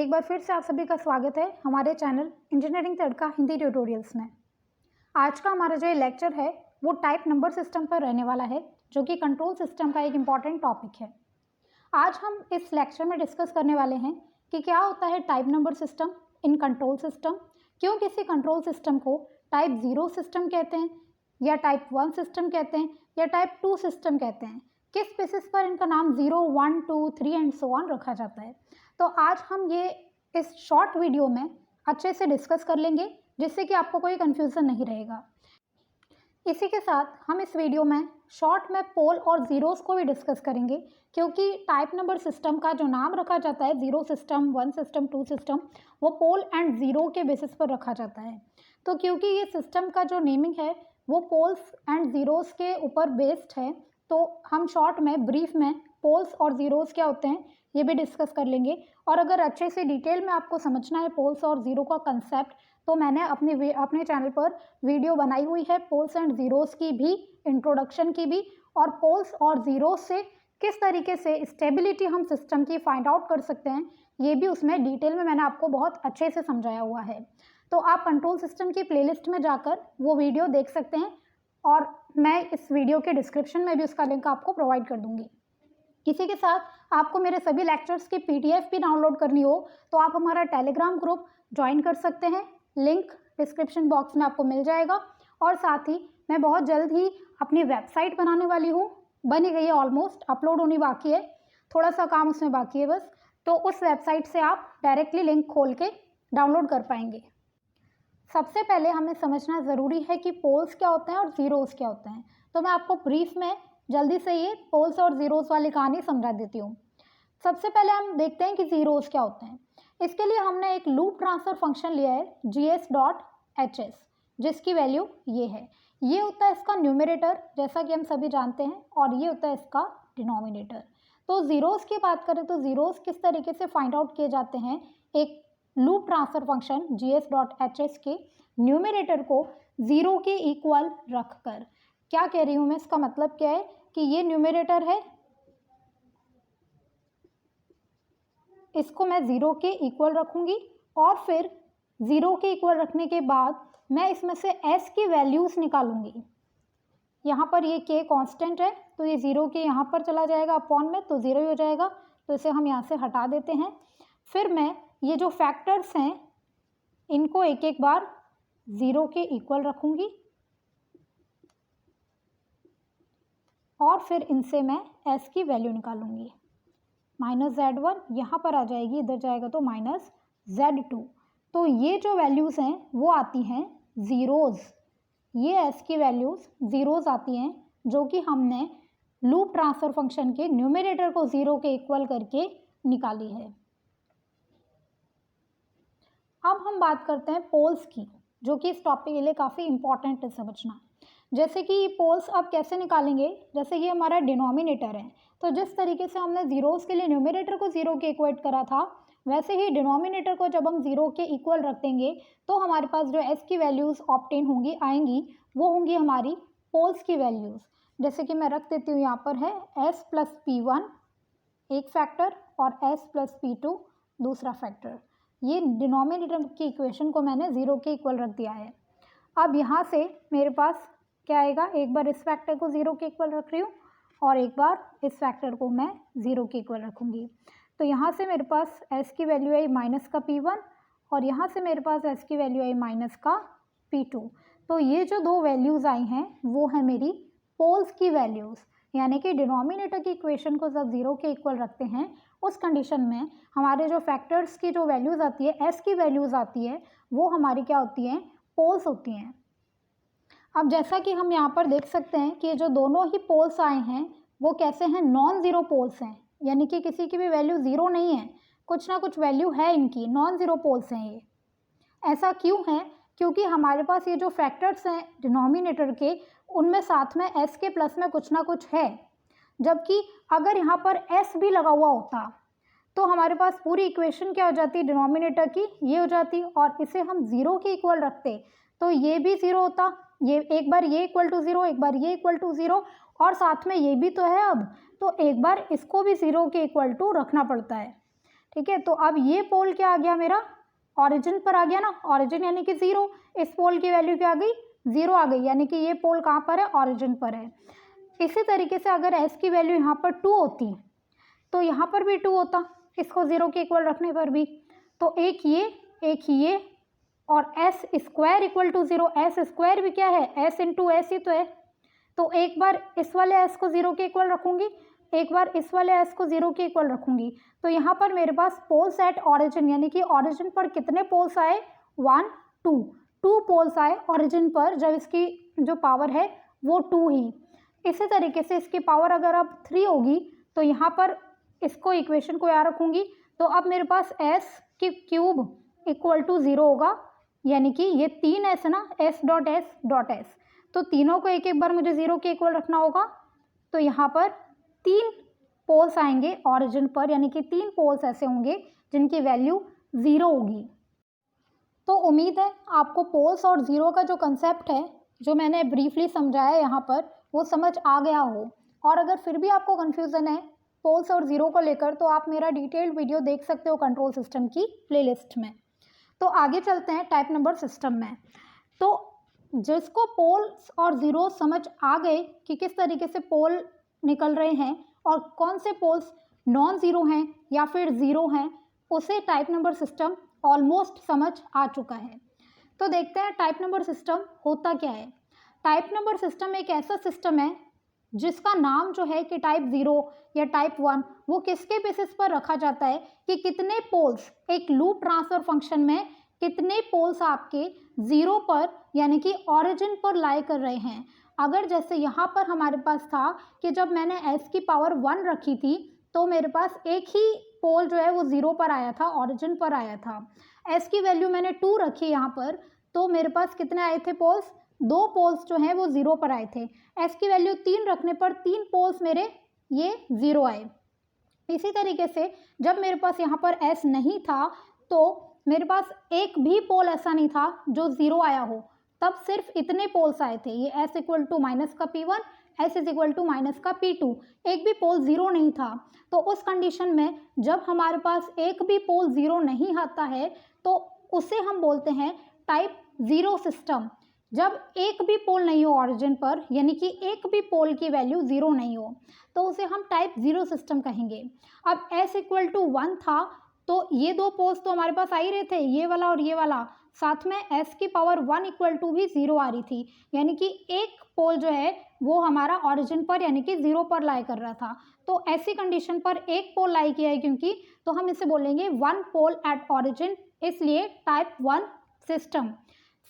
एक बार फिर से आप सभी का स्वागत है हमारे चैनल इंजीनियरिंग तड़का हिंदी ट्यूटोरियल्स में। आज का हमारा जो लेक्चर है वो टाइप नंबर सिस्टम पर रहने वाला है, जो कि कंट्रोल सिस्टम का एक इम्पॉर्टेंट टॉपिक है। आज हम इस लेक्चर में डिस्कस करने वाले हैं कि क्या होता है type number system in control system, क्यों किसी कंट्रोल सिस्टम को टाइप 0 सिस्टम कहते हैं या टाइप 1 सिस्टम कहते हैं या टाइप 2 सिस्टम कहते हैं, किस बेसिस पर इनका नाम 0, 1, 2, 3 एंड सो ऑन रखा जाता है। तो आज हम ये इस शॉर्ट वीडियो में अच्छे से डिस्कस कर लेंगे, जिससे कि आपको कोई कन्फ्यूज़न नहीं रहेगा। इसी के साथ हम इस वीडियो में शॉर्ट में पोल और ज़ीरोज़ को भी डिस्कस करेंगे, क्योंकि टाइप नंबर सिस्टम का जो नाम रखा जाता है 0 सिस्टम, 1 सिस्टम, 2 सिस्टम, वो पोल एंड ज़ीरो के बेसिस पर रखा जाता है। तो क्योंकि ये सिस्टम का जो नेमिंग है वो पोल्स एंड ज़ीरोज़ के ऊपर बेस्ड है, तो हम शॉर्ट में ब्रीफ में पोल्स और ज़ीरोज़ क्या होते हैं ये भी डिस्कस कर लेंगे। और अगर अच्छे से डिटेल में आपको समझना है पोल्स और ज़ीरो का कंसेप्ट, तो मैंने अपने चैनल पर वीडियो बनाई हुई है पोल्स एंड ज़ीरोज़ की भी, इंट्रोडक्शन की भी, और पोल्स और ज़ीरोज़ से किस तरीके से स्टेबिलिटी हम सिस्टम की फाइंड आउट कर सकते हैं, ये भी उसमें डिटेल में मैंने आपको बहुत अच्छे से समझाया हुआ है। तो आप कंट्रोल सिस्टम की प्लेलिस्ट में जाकर वो वीडियो देख सकते हैं, और मैं इस वीडियो के डिस्क्रिप्शन में भी उसका लिंक आपको प्रोवाइड कर दूंगी। इसी के साथ आपको मेरे सभी लेक्चर्स की PDF भी डाउनलोड करनी हो तो आप हमारा टेलीग्राम ग्रुप ज्वाइन कर सकते हैं, लिंक डिस्क्रिप्शन बॉक्स में आपको मिल जाएगा। और साथ ही मैं बहुत जल्द ही अपनी वेबसाइट बनाने वाली हूँ, बनी गई है, ऑलमोस्ट अपलोड होनी बाकी है, थोड़ा सा काम उसमें बाकी है बस। तो उस वेबसाइट से आप डायरेक्टली लिंक खोल के डाउनलोड कर पाएंगे। सबसे पहले हमें समझना ज़रूरी है कि पोल्स क्या होते हैं और ज़ीरोज़ क्या होते हैं। तो मैं आपको ब्रीफ में जल्दी से ये पोल्स और ज़ीरोज़ वाली कहानी समझा देती हूँ। सबसे पहले हम देखते हैं कि ज़ीरोज़ क्या होते हैं। इसके लिए हमने एक लूप ट्रांसफ़र फंक्शन लिया है gs.hs, जिसकी वैल्यू ये है। ये होता है इसका न्यूमरेटर, जैसा कि हम सभी जानते हैं, और ये होता है इसका डिनोमिनेटर। तो ज़ीरोज़ की बात करें तो ज़ीरोज़ किस तरीके से फाइंड आउट किए जाते हैं। एक लूप ट्रांसफर फंक्शन gs.hs के न्यूमरेटर को 0 के इक्वल रखकर, क्या कह रही हूँ मैं, इसका मतलब क्या है कि ये न्यूमरेटर है, इसको मैं 0 के इक्वल रखूँगी, और फिर 0 के इक्वल रखने के बाद मैं इसमें से s की वैल्यूज़ निकालूंगी। यहाँ पर ये k कांस्टेंट है, तो ये 0 के यहाँ पर चला जाएगा अपॉन में, तो 0 ही हो जाएगा, तो इसे हम यहाँ से हटा देते हैं। फिर मैं ये जो फैक्टर्स हैं इनको एक एक बार 0 के इक्वल रखूँगी, और फिर इनसे मैं s की वैल्यू निकालूंगी। -z1 यहाँ पर आ जाएगी, इधर जाएगा तो -z2। तो ये जो वैल्यूज़ हैं वो आती हैं ज़ीरोज़, ये s की वैल्यूज़ ज़ीरोज़ आती हैं, जो कि हमने लूप ट्रांसफ़र फंक्शन के न्यूमरेटर को 0 के इक्वल करके निकाली है। अब हम बात करते हैं पोल्स की, जो कि इस टॉपिक के लिए काफ़ी इंपॉर्टेंट है समझना। जैसे कि पोल्स अब कैसे निकालेंगे, जैसे ये हमारा डिनोमिनेटर है, तो जिस तरीके से हमने ज़ीरोज़ के लिए न्यूमरेटर को 0 के इक्वेट करा था, वैसे ही डिनोमिनेटर को जब हम 0 के इक्वल रख देंगे तो हमारे पास जो s की वैल्यूज़ ऑब्टेन होंगी आएंगी, वो होंगी हमारी पोल्स की वैल्यूज़। जैसे कि मैं रख देती हूँ, यहाँ पर है s + p1 एक फैक्टर और s + p2 दूसरा फैक्टर। ये डिनोमिनेटर की इक्वेशन को मैंने 0 के इक्वल रख दिया है। अब यहाँ से मेरे पास क्या आएगा, एक बार इस फैक्टर को 0 के इक्वल रख रही हूँ और एक बार इस फैक्टर को मैं 0 के इक्वल रखूँगी। तो यहाँ से मेरे पास s की वैल्यू आई माइनस का p1, और यहाँ से मेरे पास s की वैल्यू आई माइनस का p2। तो ये जो दो वैल्यूज़ आई हैं वो है मेरी पोल्स की वैल्यूज़, यानी कि डिनोमिनेटर की इक्वेशन को जब 0 के इक्वल रखते हैं उस कंडीशन में हमारे जो फैक्टर्स की जो वैल्यूज़ आती है, s की वैल्यूज़ आती है, वो हमारी क्या होती हैं, पोल्स होती हैं। अब जैसा कि हम यहाँ पर देख सकते हैं कि जो दोनों ही पोल्स आए हैं वो कैसे हैं, नॉन ज़ीरो पोल्स हैं, यानी कि किसी की भी वैल्यू 0 नहीं है, कुछ ना कुछ वैल्यू है इनकी, नॉन ज़ीरो पोल्स हैं ये। ऐसा क्यों है, क्योंकि हमारे पास ये जो फैक्टर्स हैं डिनोमिनेटर के, उनमें साथ में s के प्लस में कुछ ना कुछ है। जबकि अगर यहाँ पर s भी लगा हुआ होता तो हमारे पास पूरी इक्वेशन क्या हो जाती, डिनोमिनेटर की ये हो जाती, और इसे हम 0 के इक्वल रखते तो ये भी 0 होता, ये एक बार ये इक्वल टू 0, एक बार ये इक्वल टू 0, और साथ में ये भी तो है अब, तो एक बार इसको भी 0 के इक्वल टू रखना पड़ता है। ठीक है, तो अब ये पोल क्या आ गया मेरा, ऑरिजिन पर आ गया ना, ऑरिजिन यानी कि 0, इस पोल की वैल्यू क्या आ गई, 0 आ गई, यानी कि ये पोल कहाँ पर है, ऑरिजिन पर है। इसी तरीके से अगर s की वैल्यू यहाँ पर 2 होती तो यहाँ पर भी 2 होता, इसको 0 के इक्वल रखने पर भी, तो एक ये और s square equal to 0, s square भी क्या है, s इंटू एस ही तो है। तो एक बार इस वाले s को 0 के इक्वल रखूंगी, एक बार इस वाले s को 0 के इक्वल रखूंगी, तो यहाँ पर मेरे पास पोल्स एट ऑरिजिन, यानी कि ऑरिजिन पर कितने पोल्स आए, 1 2 पोल्स आए ऑरिजिन पर, जब इसकी जो पावर है वो 2 ही। इसी तरीके से इसकी पावर अगर अब 3 होगी तो यहाँ पर इसको इक्वेशन को यहाँ रखूंगी, तो अब मेरे पास s की क्यूब इक्वल टू 0 होगा, यानी कि ये 3s है ना, s डॉट s, तो तीनों को एक एक बार मुझे 0 के इक्वल रखना होगा, तो यहाँ पर 3 पोल्स आएंगे ऑरिजिन पर, यानी कि 3 पोल्स ऐसे होंगे जिनकी वैल्यू 0 होगी। तो उम्मीद है आपको पोल्स और 0 का जो कंसेप्ट है, जो मैंने ब्रीफली समझाया यहाँ पर, वो समझ आ गया हो। और अगर फिर भी आपको कन्फ्यूज़न है पोल्स और 0 को लेकर, तो आप मेरा डिटेल्ड वीडियो देख सकते हो कंट्रोल सिस्टम की प्लेलिस्ट में। तो आगे चलते हैं टाइप नंबर सिस्टम में। तो जिसको पोल्स और 0 समझ आ गए कि किस तरीके से पोल निकल रहे हैं और कौन से पोल्स नॉन ज़ीरो हैं या फिर 0 हैं, उसे टाइप नंबर सिस्टम ऑलमोस्ट समझ आ चुका है। तो देखते हैं टाइप नंबर सिस्टम होता क्या है। टाइप नंबर सिस्टम एक ऐसा सिस्टम है जिसका नाम जो है कि टाइप 0 या टाइप 1, वो किसके बेसिस पर रखा जाता है कि कितने पोल्स एक लूप ट्रांसफर फंक्शन में, कितने पोल्स आपके 0 पर यानी कि ऑरिजिन पर लाई कर रहे हैं। अगर जैसे यहाँ पर हमारे पास था कि जब मैंने s की पावर 1 रखी थी तो मेरे पास एक ही पोल जो है वो 0 पर आया था, ऑरिजिन पर आया था। s की वैल्यू मैंने 2 रखी यहाँ पर, तो मेरे पास कितने आए थे पोल्स, 2 पोल्स जो हैं वो 0 पर आए थे। s की वैल्यू 3 रखने पर 3 पोल्स मेरे ये 0 आए। इसी तरीके से जब मेरे पास यहाँ पर s नहीं था तो मेरे पास एक भी पोल ऐसा नहीं था जो 0 आया हो, तब सिर्फ इतने पोल्स आए थे, ये s इक्वल टू माइनस का P1, s is equal to minus का P2, एक भी पोल 0 नहीं था। तो उस कंडीशन में जब हमारे पास एक भी पोल 0 नहीं आता है तो उसे हम बोलते हैं टाइप 0 सिस्टम। जब एक भी पोल नहीं हो ऑरिजिन पर, यानी कि एक भी पोल की वैल्यू 0 नहीं हो, तो उसे हम टाइप 0 सिस्टम कहेंगे। अब s इक्वल टू 1 था तो ये 2 पोल्स तो हमारे पास आ ही रहे थे, ये वाला और ये वाला, साथ में s की पावर 1 इक्वल टू भी 0 आ रही थी, यानी कि एक पोल जो है वो हमारा ऑरिजिन पर यानी कि 0 पर लाई कर रहा था। तो ऐसी कंडीशन पर एक पोल लाई किया है क्योंकि, तो हम इसे बोलेंगे 1 पोल एट ऑरिजिन, इसलिए टाइप 1 सिस्टम।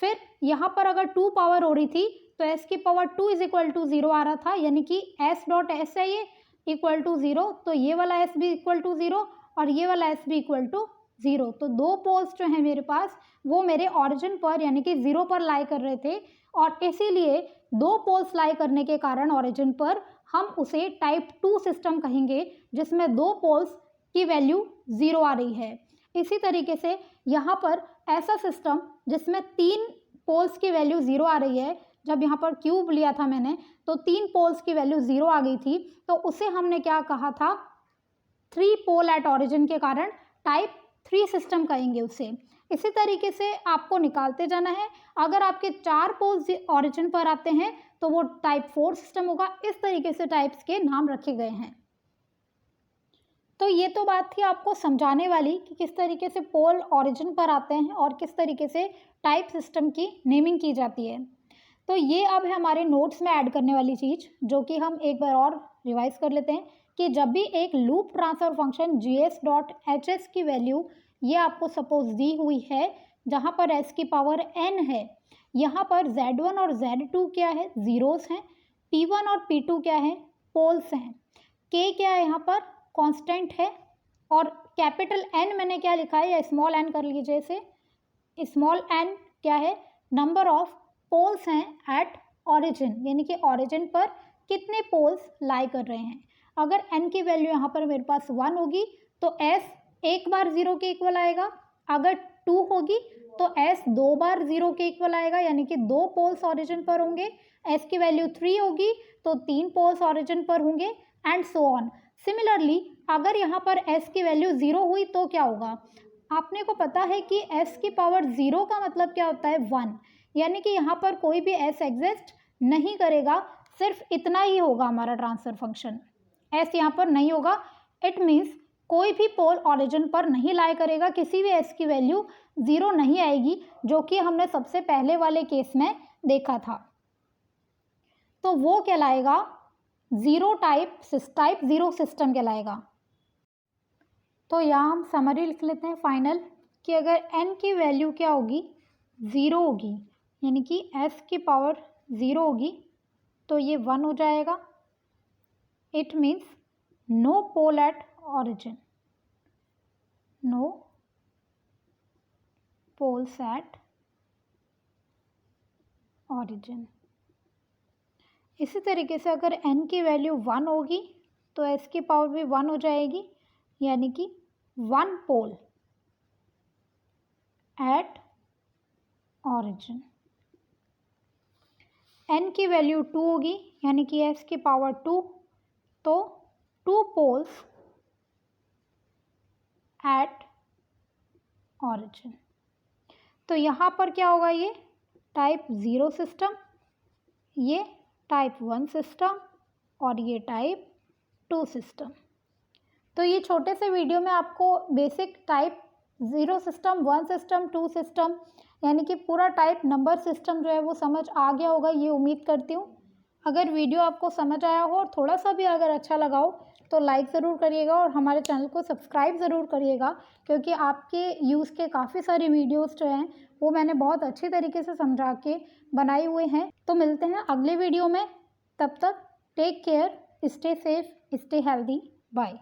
फिर यहाँ पर अगर 2 पावर हो रही थी तो s की पावर 2 इज इक्वल टू 0 आ रहा था, यानी कि s डॉट s है ये इक्वल टू 0, तो ये वाला s भी इक्वल टू 0 और ये वाला s भी इक्वल टू 0। तो 2 पोल्स जो हैं मेरे पास वो मेरे ऑरिजिन पर यानी कि 0 पर लाई कर रहे थे, और इसीलिए 2 पोल्स लाई करने के कारण ऑरिजिन पर हम उसे टाइप 2 सिस्टम कहेंगे, जिसमें 2 पोल्स की वैल्यू 0 आ रही है। इसी तरीके से यहाँ पर ऐसा सिस्टम जिसमें 3 पोल्स की वैल्यू 0 आ रही है, जब यहाँ पर क्यूब लिया था मैंने तो 3 पोल्स की वैल्यू 0 आ गई थी, तो उसे हमने क्या कहा था, 3 पोल एट ऑरिजिन के कारण टाइप 3 सिस्टम कहेंगे उसे। इसी तरीके से आपको निकालते जाना है, अगर आपके 4 पोल्स ऑरिजिन पर आते हैं तो वो टाइप 4 सिस्टम होगा। इस तरीके से टाइप्स के नाम रखे गए हैं। तो ये तो बात थी आपको समझाने वाली कि किस तरीके से पोल ऑरिजिन पर आते हैं और किस तरीके से टाइप सिस्टम की नेमिंग की जाती है। तो ये अब है हमारे नोट्स में ऐड करने वाली चीज़, जो कि हम एक बार और रिवाइज कर लेते हैं कि जब भी एक loop transfer function gs dot hs की वैल्यू ये आपको सपोज दी हुई है, जहाँ पर s की पावर n है, यहाँ पर z1 और z2 क्या है, ज़ीरोस हैं, p1 और p2 क्या है, पोल्स हैं, k क्या है यहाँ पर कांस्टेंट है, और कैपिटल N मैंने क्या लिखा है या स्मॉल n कर लीजिए इसे, स्मॉल n क्या है, नंबर ऑफ पोल्स हैं एट ऑरिजिन, यानी कि ऑरिजिन पर कितने पोल्स लाई कर रहे हैं। अगर n की वैल्यू यहाँ पर मेरे पास 1 होगी तो s एक बार 0 के इक्वल आएगा, अगर 2 होगी तो s 2 बार 0 के इक्वल आएगा, यानी कि 2 पोल्स ऑरिजिन पर होंगे। s की वैल्यू 3 होगी तो 3 पोल्स ऑरिजिन पर होंगे, एंड सो ऑन। सिमिलरली अगर यहाँ पर s की वैल्यू 0 हुई तो क्या होगा? आपने को पता है कि s की पावर 0 का मतलब क्या होता है? 1, यानी कि यहाँ पर कोई भी s एग्जिस्ट नहीं करेगा, सिर्फ इतना ही होगा हमारा ट्रांसफर फंक्शन, s यहाँ पर नहीं होगा। इट मीन्स कोई भी पोल ऑरिजिन पर नहीं लाई करेगा, किसी भी s की वैल्यू 0 नहीं आएगी, जो कि हमने सबसे पहले वाले केस में देखा था। तो वो कहलाएगा टाइप ज़ीरो सिस्टम कहलाएगा। तो यहाँ हम समरी लिख लेते हैं फाइनल कि अगर n की वैल्यू क्या होगी? 0 होगी, यानी कि s की पावर 0 होगी, तो ये 1 हो जाएगा। It means no pole at origin, no poles at origin. इसी तरीके से अगर n की वैल्यू 1 होगी तो s की पावर भी 1 हो जाएगी, यानी कि 1 पोल एट ऑरिजिन। n की वैल्यू 2 होगी, यानी कि s की पावर 2, तो 2 पोल्स एट ऑरिजिन। तो यहाँ पर क्या होगा? ये टाइप 0 सिस्टम, ये टाइप 1 सिस्टम और ये टाइप 2 सिस्टम। तो ये छोटे से वीडियो में आपको basic type 0 system, 1 system, 2 system, यानी कि पूरा टाइप नंबर सिस्टम जो है वो समझ आ गया होगा, ये उम्मीद करती हूँ। अगर वीडियो आपको समझ आया हो और थोड़ा सा भी अगर अच्छा लगा हो तो लाइक ज़रूर करिएगा और हमारे चैनल को सब्सक्राइब ज़रूर करिएगा, क्योंकि आपके यूज़ के काफ़ी सारे वीडियोस जो हैं वो मैंने बहुत अच्छी तरीके से समझा के बनाए हुए हैं। तो मिलते हैं अगले वीडियो में, तब तक take care, stay safe, stay healthy, bye.